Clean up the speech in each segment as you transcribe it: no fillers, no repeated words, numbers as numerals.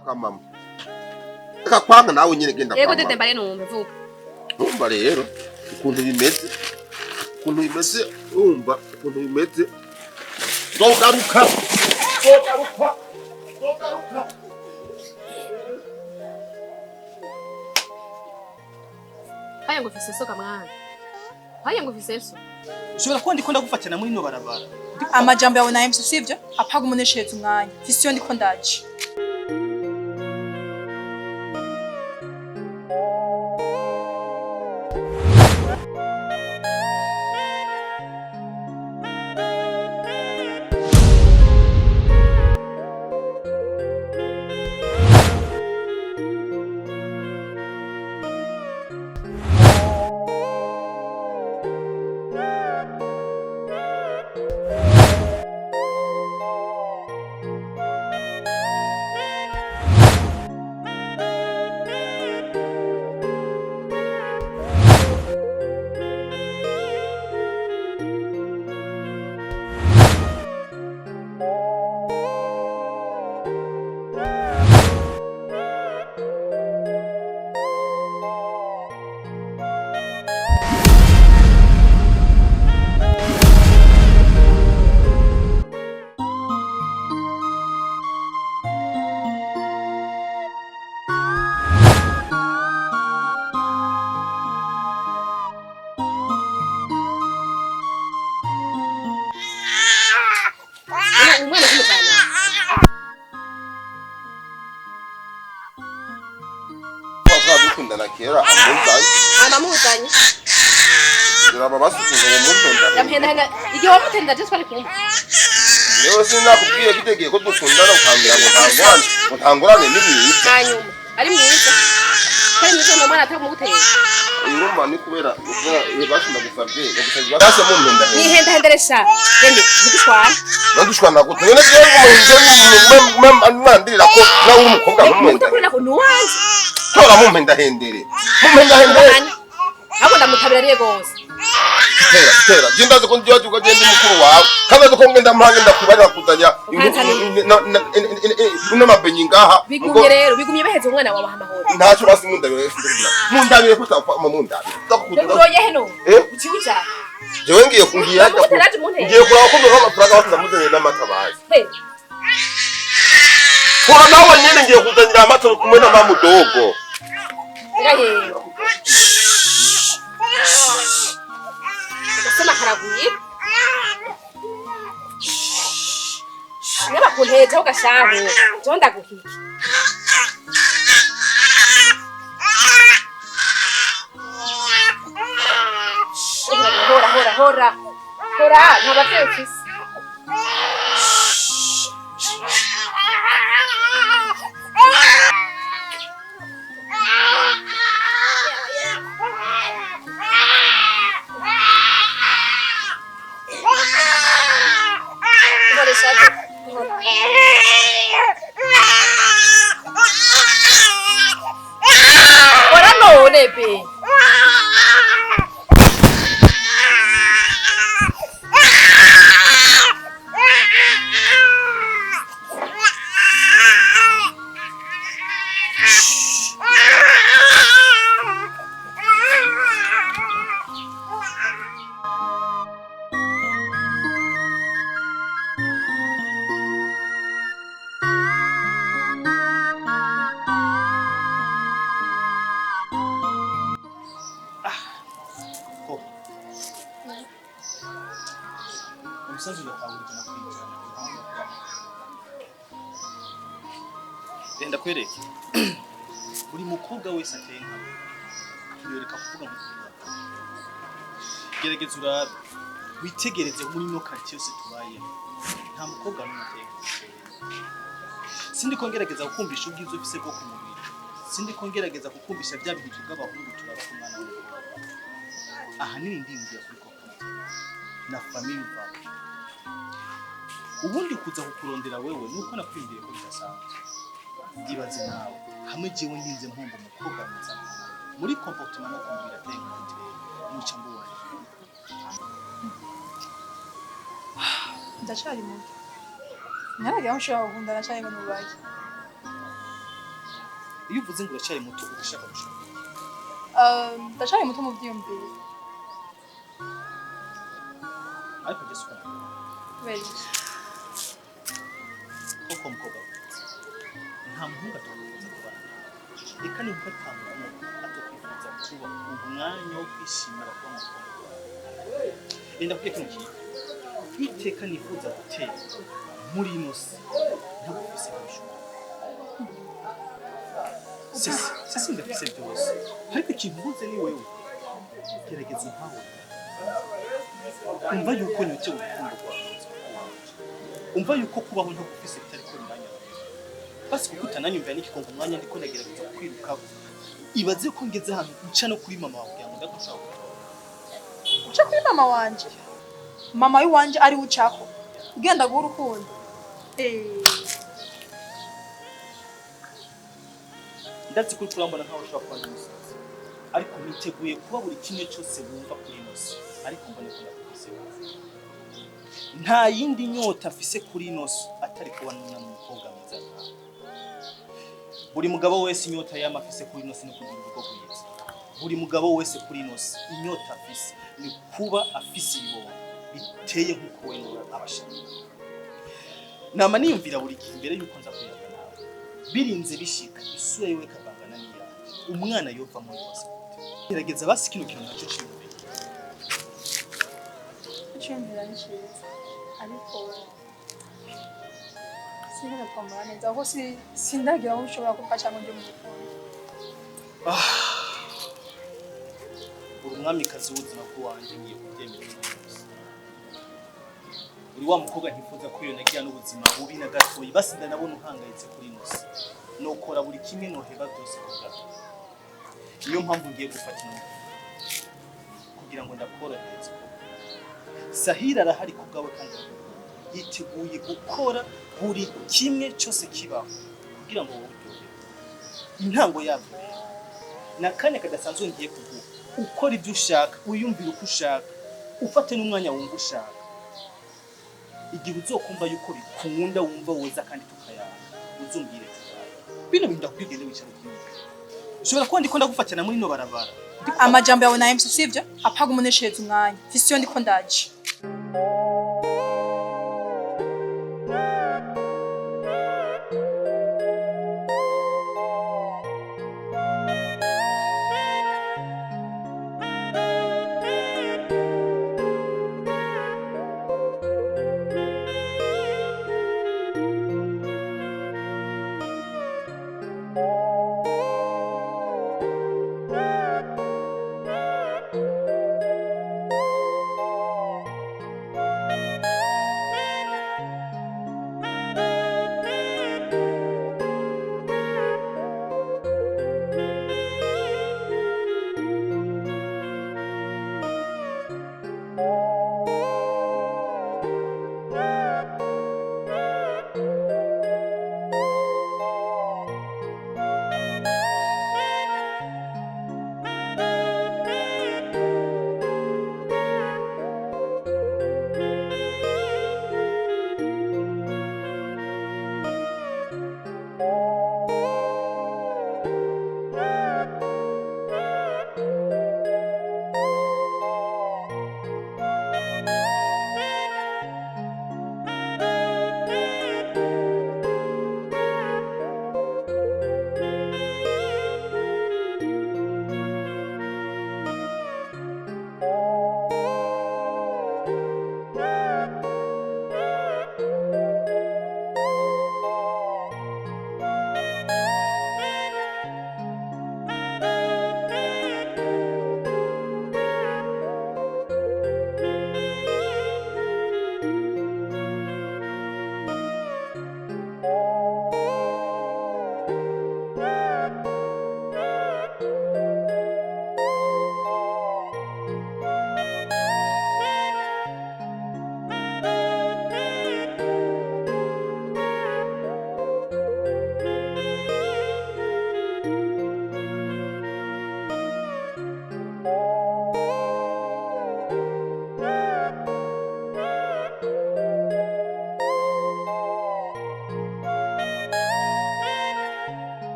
Mama. Eka kwanga nawe nyine genda. Yego tete mbare numve vuga. Umva rero ukuntu bimeze. Umva ukuntu bimeze. Zogaruka. Haya ngo ufise soka mwana. Haya ngo ufise so. Ushobora kuba ndiko ndagufatana muri no barabara. Amajambo yawe na MC sivyo? Apaga umuneshereza umwanya. Fisiyo ndiko ndaje. Umwana kumukana. Kwa dukundana kera amuzanye. Amamuzanye. Ziraba basukunda mumutondana. Yamhenda igihe wamutenda je twari kumva. Yewe sinakubwiye gitegeye ko dukundana ukambira ngo ntangorane n'imyiza. Hanyuma ari mwiza. Kandi nizo mwana atamuguteye. Urumva ni kubera bashunda gusabye gusabye base mu mpenda. Ni henda henderesha. Yende gitwara. Nandushwana gute. None byo mwandira ko nawe umukobwa mumwenda. Utakuri nako nuwanze. Tora mu mpenda hendere. Mu mpenda hendere. Abo ndamutabira gose. Tera jindaze ko ndiyo cyuko gende mukuru wawe kandi ko ngenda mpanga ndakubarira kuzanya ino mabenyi ngaha bigumye rero bigumye baheze umwana wawe amahoro ntacyo basi mundabire mundabire ko tapfa mundabire ndakuroye heno ukibuja jewe ngiye kungiye ngiye kuraho ko ndo amafaranga batuza muzanye n'amatabazi kora nawe nyene ngiye kuzanira amato kumwe na mamudogo ngaye Sema karaguye. Naba kunteje ugashaho. Jonda guhiki. Hora. Ntabavye ufise. Ora no, Nebe. Umusazi gatangurije na kwinjana. Enda kwereke. Buri mukobwa wese atenga. Yoreka kuvuga mu gerageza urabe. Witegereze muri no quartier yose tubaye. Nta mukobwa n'umwe atenga. Sindi kongerageza kukumbisha ubwizo ufise bwo ku mubiri. Sindi kongerageza kukumbisha bya bintu by'abahungu turaba ku mwana wawe. Aha nini ndingiye kuri kokoti. Na family vawe. Ubundi kuza kukurondera wewe nuko nakwindiye ko bidasanzwe. Ndibaze nawe hamwe jewe ndinze mpombo umukobwa mwiza muri comportement no kumbira tenga ndire muca mbuwa. Ndacari muto. Naragira nshaka gukundana cyane ngo nubaye. iyo uvuze ngo uracyari muto ugushaka gushaka ndashaka muto mu byiyumviro. ariko Yesu kana Very. koko mukobwa nta muhungu atakuza kubana reka ni utatamubona atakwifuza kuba umwanya wo kwishimira kuba mukobwa enda kwiye kino kintu iteka nifuza gutera muri ino si ntagufise kubishobora sisi ndafise byose ariko ikintu ubuze ni wewe gerageza impawe umva yuko nyote urukundo rwawe umva yuko kubaho ntagufise bitari ko ndanya basi kuko utananyumvira n'ikikongo umwanya ndiko nagerageza kwiruka ibaze ko ngeze hano nca no kuri mama wawe ngo ndagushaka Uca kuri mama wanje. Mama wanje ari ucako. Ugenda guha urukundo. ndazi ko turambona nkaho ushobora kuba n'umusazi ariko niteguye kuba buri kimwe cyose wumva kuri ino si ariko mbone ko ndakufise nta yindi nyota afise kuri ino si atari kuba n'umukobwa mwiza buri mugabo wese inyota yama afise kuri ino si no kugira urugo rwiza buri mugabo wese kuri ino si inyota afise ni kuba afise ibibongo biteye nk'uko we abashaka nama niyumvira buri gihe imbere yuko nza kuyaga nawe birinze bishika isura yiwe kabangana n'iyanjye umwana yova muri wose gerageza basi kino kintu nacyo cyumve Cyumvira ni cyiza. Ariko sinigeze kwambara neza aho sindagira aho ushobora kuva cyangwa ndi mu rukundo. uri umwamikazi w'ubuzima bw'uwanjye ngiye kubyemera uri wa mukobwa ntifuza ko iyo nagira n'ubuzima bubi na gatoyi basi ndanabona uhangayitse kuri ino si nokora buri kimwe noheba byose kugaho niyo mpamvu ngiye gufata inama kugira ngo ndakorohereze Sahira arahari ku bwawe kandi yiteguye gukora buri kimwe cyose kibaho kugira ngo wowe uryohe intango yabyo nakanya kadasanzwe ngiye kuguha ukora ibyo ushaka uyumvira uko ushaka ufate n'umwanya wumva ushaka igihe uzokumva yuko bikunda wumva woza kandi tukayana uzumbire bino binda kwigende wicara byumva ushobora kuba ndiko ndagufatana muri no barabara Amajambo yawe na MC sivyo apaga umuneshereza umwanya. Fisiyo ndiko ndaje.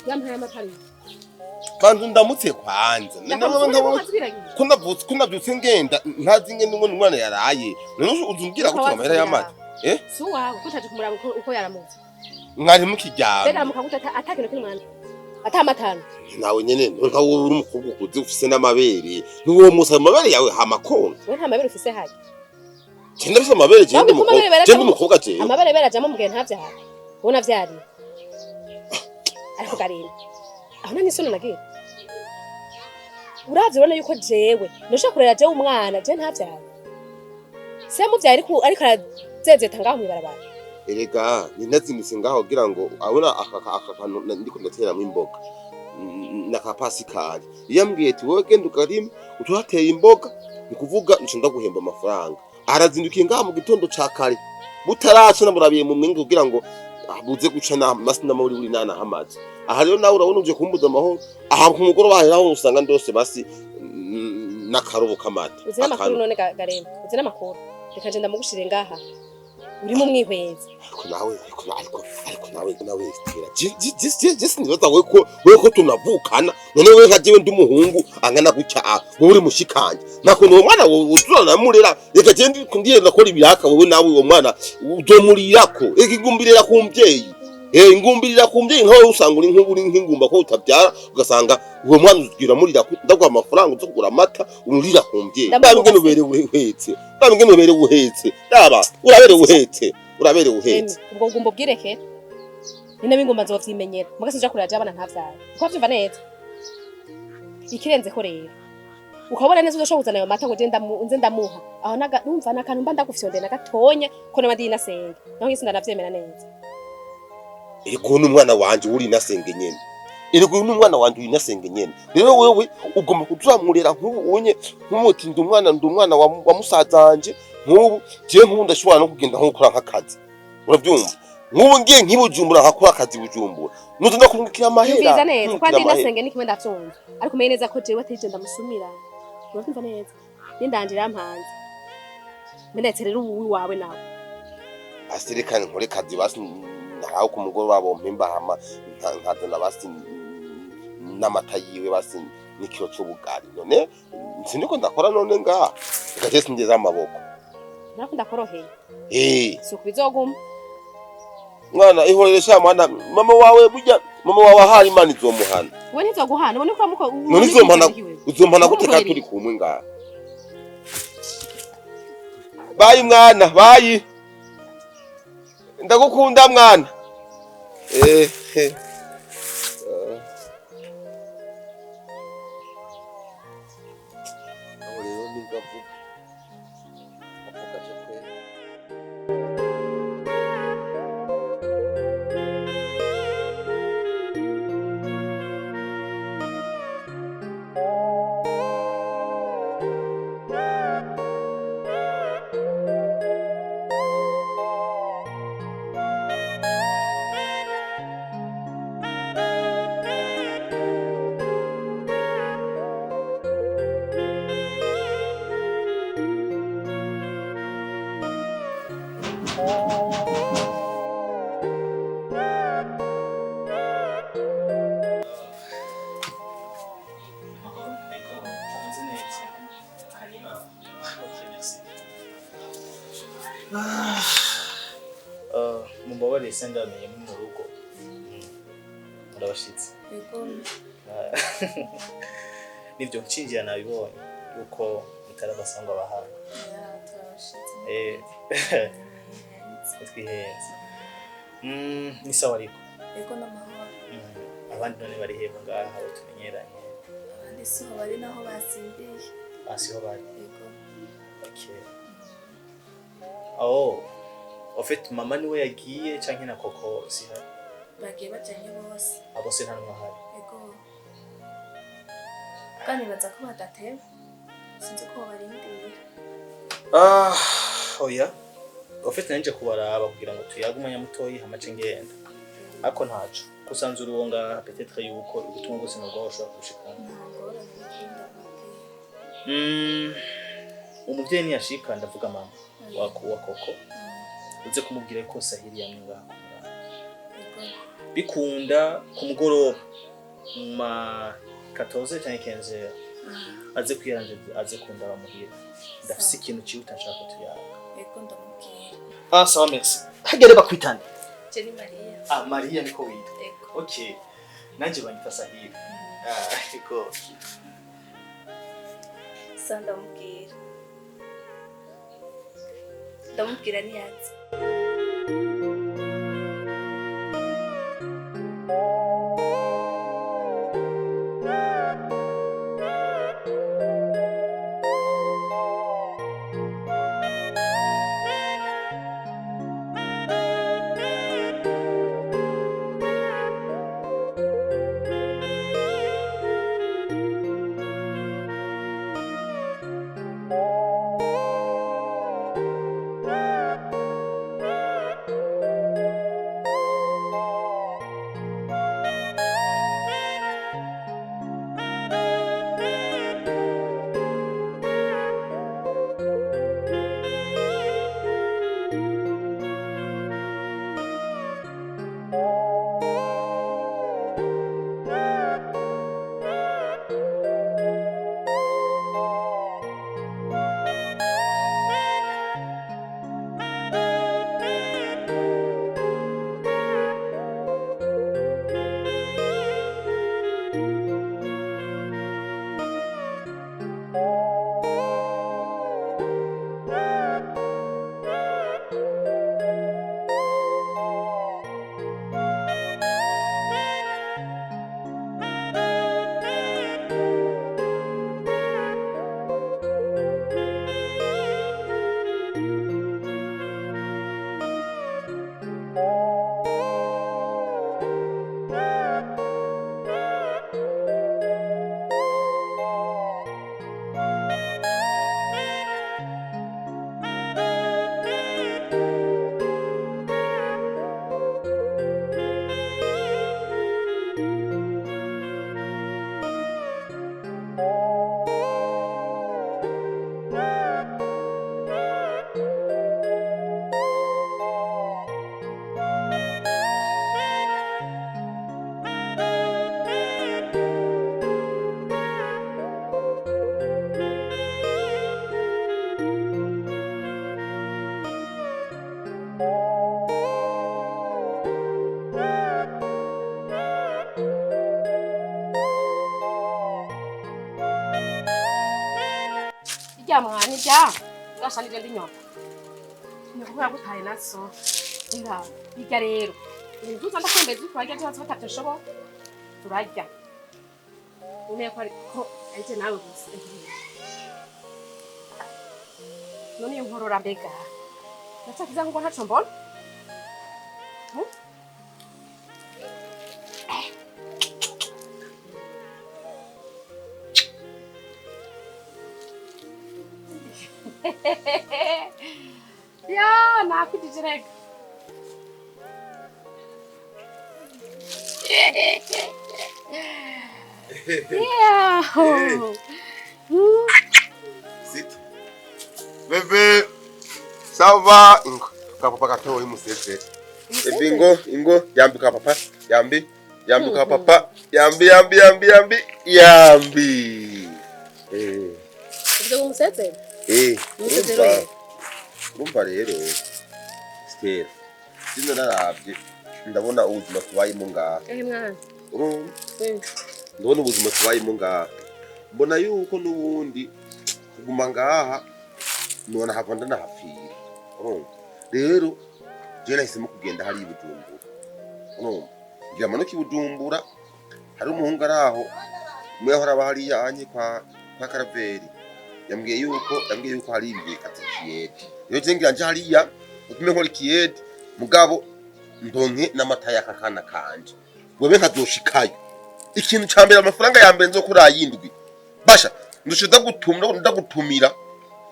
yampaye amatari bantu ndamutse kwanza kunavyutse ngenda ntazi ngene ngo umwana yaraye none uzumbwira ko amahera y'amata si uwawe kutaje kumuraba uko yaramutse mwari mukiryama mbega mukaguta atakino kiri mwana atamatano nawe nyene nka wowe uri umukobwa ukuze ufise n'amabere n'uwo musa amabere yawe hamakonda we nta mabere ufise haje cyenda bise amabere cyenda umukobwa je amabere berajamo mugihe ntavyaha ubona vyari ariko garinda aho nani sono nagiye uravye urabona yuko jewe nosha kurera jewe umwana je ntavyaha se muvyaye ariko arazezeta ngaho mwibarabara erega ninazimise ngaho kugira ngo abona akakano ndiko ndateramo imboga nakapasikari yambwiye ati wowe genda ukarima utuhateye imboga nikuvuga nico ndaguhemba amafaranga arazindukiye ngaho mu gitondo ca kare butaraca namurabiye mu mwenge kugira ngo abuze guca na masina muri buri nana hamaze aha rero nawe urabona uje kumbuza amahoro aha ku mugoro baheraho usanga ndose basi nakarobo kamata uzi n'amakuru none garemba uzi n'amakuru reka je ndamugushire ngaha uri mu mwihweza ariko nawe just nibaza we ko tunavukana none we nka jewe ndumuhungu angana gucya wowe uri mushikanje nako no mwana uzurana murera reka je ndiye nakora ibiraka wowe nawe uwo mwana uzomurirako ikigumbirira ku mvyeyi ingumbirira ku mvyeyi nkawe usanga uri nk'uburi nk'ingumba ko utabyara ugasanga uwo mwana uzgira murira ndagwa amafaranga uzogura amata ururira ku mvyeyi ndabingene ubere uhetse ndabingene ubere uhetse daba urabere uhetse ubwo gumbo bwireke ni nabingoma zovyimenyera mugase nja kurira abana ntavyaye uko vyumva neza ikirenze ko rero ukabona neza uzoshobozana ayo mata ngo nze ndamuha aho numva nakantu mba ndagufyonde na gatonya ko nabandi nasenge naho ngise ndanavyemera neza Ego n'umwana wanje uri nasenge nyene. Ego n'umwana wanje uri nasenge nyene. Rero wewe ugomba kuzamurera nk'ubunye nk'umuti ndumwana wa musazanje nk'ubu je nkunda shobora no kugenda nk'ukora nk'akazi. Uravyumva? Nk'ubu ngiye nkibujumbura nkakora akazi bujumbura. Nuzo ndakumukira amahera. Biza neza kwandi nasenge nikimwe ndavyumva. Ariko menye neza ko jewe atije ndamusumira. Uravyumva neza? Nindangira mpanze. Menetse rero ubu wawe nawe. Asirekane nkore kazi basi naho ku mugoro wabo mpimba hama nkazana basi n'amata yiwe basi n'ikiro c'ubugari none sindiko ndakora none nga reka sindeza amaboko nako ndakoroheye suko bizoguma mwana ihoreresha mwana mama wawe ahari imana izomuhana we ntizoguhana ubone ko muko none uzompana guteka turi kumwe nga bayi mwana bayi ndagukunda mwana Mumbabarire sendamenye mu rugo. Ndabashitse. Yego. Nivyo ncinjira nabibonye yuko mutarabasanga bahana. Turabashitse. Twihenze. Ni sawa ariko. Yego n'amahoro. Abandi none bari hebo ngaha aho tumenyeranye. Abandi siho bari naho basimbiye. Asiho bari. Yego. Okay. Oh. En fait mama niwe yagiye canke na koko sihari bagiye bajanye bose abo se ntanwa hari ego kandi baza ko badatewe sinzi ko barindiriye oya en fait nanje kubaraba kugira ngo tuyagumanya mutoyi hamace ngenda ako ntaco kusanzura uwonga peut-être yuko ubutumwa bwose nabwo bashobora kushikana umuvyeyi ni yashika ndavuga mama wako koko uze kumubwira ko sahiri yamwe ngaho bikunda ku mugoroba ma 14 cyangwa 15 aze kwiranje aze kunda bamuhira ndafise ikintu cihuta nshaka tuyaga Ego ndamubwira. Sawa merci hagere bakwitana Jeni Maria. Maria niko wita Ego. okay nanje banyita Sahira iko Ndamubwira. Ndamubwira niyazi. Mwana ija gashanije ndi nyoko nyoko gutaye naso inga bijya rero ntuza ndakwembeza uko cyose batatoshobo turajya une ko aje nawe gusa none inkorora mbega natsakiza ngo ntaco mbona Ya, nakujijireka. Yeah. Sit. Bebe. Salva. Ingo. Papa kato imusese. Bingo, ingo, yambi ka papa. Yambi ka papa. Yambi. Ibyo umusetse? Urumva rero Stella sino narabye ndabona ubuzima tubayemo ngaha mwana urumva ndabona ubuzima tubayemo ngaha mbona yuko nubundi kuguma ngaha none havanda nahapfira urumva rero je nahisemo kugenda hari ibujumbura urumva ngira manuka ibujumbura hari umuhungu araho umwe yahora bahari yanye kwa Karaveri yambwiye yuko hari ibiye katikiyedi yo cengira nje hariya ukume nkora ikiyedi mugabo ndonke n'amata yakakana kanje wewe nkazoshikayo ikintu cyambere amafaranga yambere nzo kuri ayindwi basha ndagutumira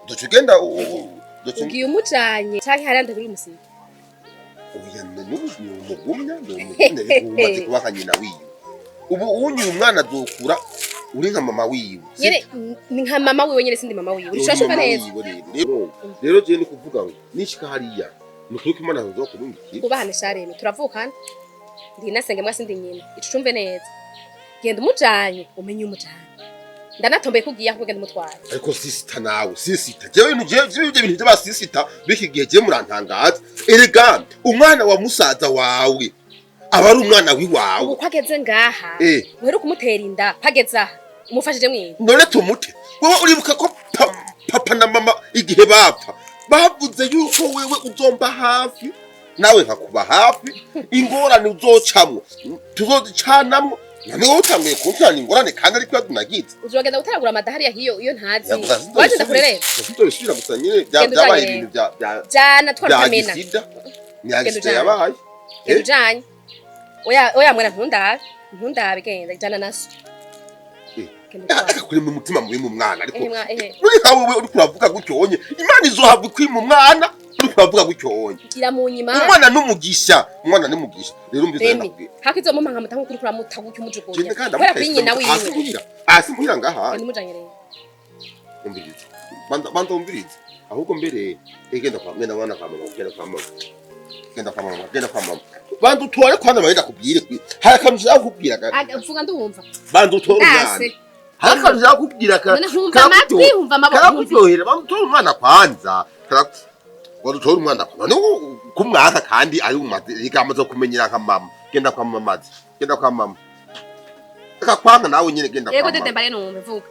ndocugenda ugiye umucanye canke harande kuri musiga oya n'umugumya umaze kubakanye na wiwe ubu unyu umwana azokura uri nka mama wiwe nyene ni nka mama wiwe nyene sindi mama wiwe urashaka neza rero je ni kuvuga ngo nishika hariya nukuri ko imana nzo kubungiki kubahane shareme turavukana ndi nasenge mwasi ndi nyina ico cumve neza genda umujanye umenye umujanye ndanatomboye kugiye aho kugenda umutwara ariko sisita nawe sisita jewe ibyo bintu by'abasisita biki gihe je murantangaza erega umwana wa musaza wawe aba ari umwana wiwawe ubu kwageze ngaha wero kumutera inda kwageze aha umufashije mwiza none tumute wowe uribuka ko papa na mama igihe bapfa bavuze yuko wewe uzomba hafi nawe nkakuba hafi ingorane uzocamwo tuzozicanamwo nani wowe utanguye kuntana ingorane kandi ariko yadunagize uzogenda gutaragura amadahari ya hiyo iyo ntazi waje ndakurerera ntitubisubira gusa nyine byabaye ibintu bya jana twarukamena nyagisida yabaye ujanye oya mwana ntundabe genda jana naso kuri mu mutima mubi mu mwana ariko muri hawe uri kuravuga gucyonye imana izohabwa kwima umwana uri kuravuga gucyonye gira mu nyima umwana n'umugisha rero umbize nakubwira hakizo mu manga mutaho kuri kuramuta gucyo umujugunya kwera kwinyina wiwe muhira ngaha ni mujanye rero umbize banda umbize ahubwo mbere egenda kwa mena mwana kwa mama genda kwa mama bandu utware kwana barenda kubwire hari akantu ushaka kubwira mvuga ndumva bandu utware umwana hari akantu ushaka kubwira humva amaboko kuryohera bandu utware umwana kwanza utware umwana none kumwaka kandi ari amaze kumenyera nka mama genda kwa mama akakwanga nawe nyine genda kwa mama yego dede mbare numve vuga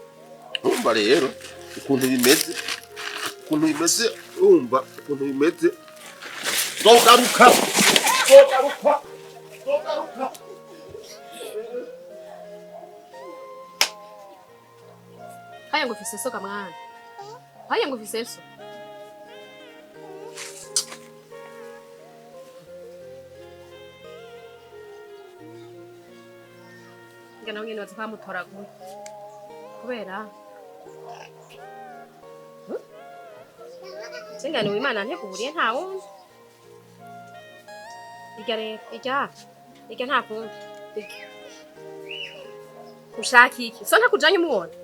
umva rero ukuntu bimeze umva ukuntu bimeze Zogaruka. Haya ngufise soka mwana. Haya ngufise so. Ngana ngene baza mutora gute. Kubera Singani w'Imana ntekuburiye nta wundi. Ijya nta kundi. Ushaka iki? So ntakujanye umubona.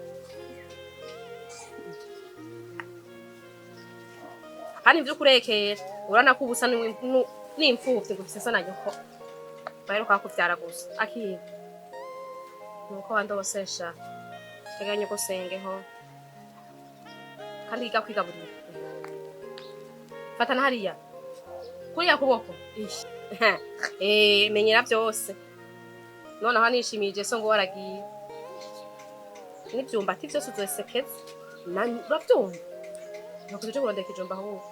Hani ivyo kurekera. Urana ko ubusa n'imfuvye ngo bisesa na nyoko. Baheruka kuvyara gusa. Akiye. Nuko wandobosesha. Teganya ko sengeho. Kandi iga kwigaburira. Fatana hariya. Kuriya kuboko. Menyera byose. None aha nishimije so ngo waragiye. Nibyumba ati byose uzosekeze. Nani urabyumva? Nakuje kurondeka ijumba aho.